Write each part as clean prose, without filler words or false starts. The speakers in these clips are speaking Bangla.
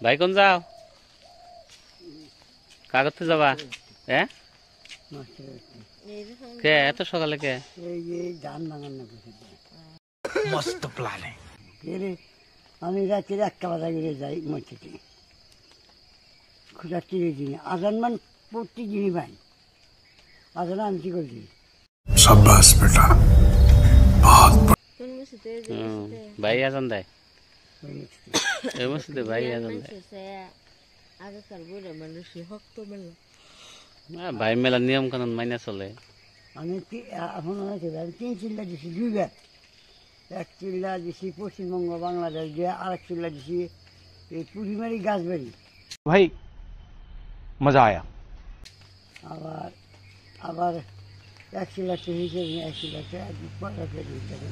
ভাই কোন যাও? কাগজতে যাবা? হ্যাঁ কে এত সকালে কে? मस्त प्लान है। আমি রাতের 1টা বাজা করে যাই মসজিদে খুঁজা চিনি দিনে আজান মান প্রতিদিনই ভাই আজান আমি কি করছি शाबाश बेटा ভাই আজান দেয় এই মসজিদে ভাই আজান দেয় ভাই মেলা নিয়ম কানুন মাইনা চলে আমি এখন আমি 3 চিল্লা দিছি 2বার 1 চিল্লা দিছি পশ্চিমবঙ্গ বাংলাদেশ দিয়ে আর 1 চিল্লা দিছি এই পুরিমারি গাছবাড়ি भाई मजा आया আবার আবার 1 চিল্লাতে হিসেবে 1 চিল্লাতে পয়লাতে হিসেবে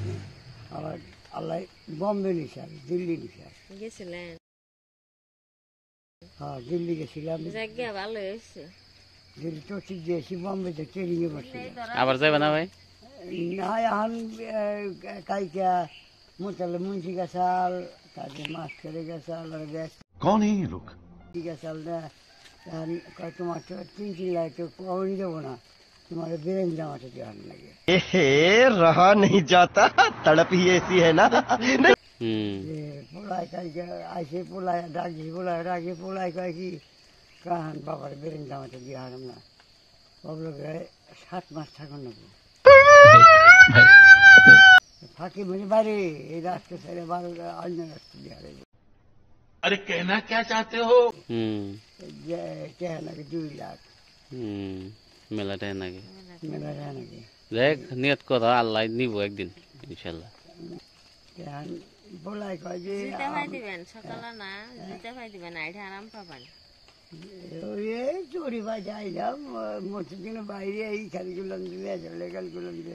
আবার আল্লাহ বম্বে নিশাল দিল্লি নিশাল গেছিলেন? হ্যাঁ দিল্লি গেছিলাম জায়গা ভালো হয়েছে। দিল্লি তো ঠিক দিয়েছি বম্বেতে ট্রেনিংয়ে বসছি আবার যাবে না ভাই? না এখন কাইকা মোতালে মুন্সি গাছাল তারপরে মাছ করে গেছাল कौन है ये लोग? গাছাল তোমার তো 3 চিল্লায় তো কখনই দেবো না তোমার বেরেন জামাটা দেওয়ার লাগে रहा नहीं जाता तड़प ही ऐसी है ना যে পোলায় কালকে আইসে পোলায় ডাকি পোলায় ডাকি পোলায় কয় কি কাহান বাবার বেরেন জামাটা দিয়ে হারাম না বাবলো 7 মাস থাকুন নেবো ফাঁকি মানে বাড়ি এই রাস্তা ছেড়ে 12 অন্য রাস্তা দিয়ে হারাইব अरे कहना क्या चाहते हो? নাকি 2 লাখ মেলাটা নাকি মেলা যায় নাকি দেখ নিয়ত করা আল্লাহ নিব একদিন ইনশাল্লাহ বলাই কয় যে জিতে ভাই দিবেন সকালে না জিতে ভাই দিবেন আইডা আরাম পাবেন চড়ি ভাই যাইলাম মসজিদের বাইরে এই খেলগুলো দিলে খেলগুলো দিলে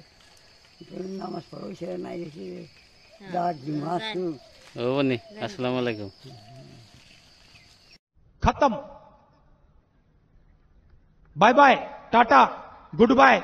নামাজ পড়ো সে নাই রেখে ডাক মাছ ও বনি আসসালামু আলাইকুম खत्म bye bye tata good bye.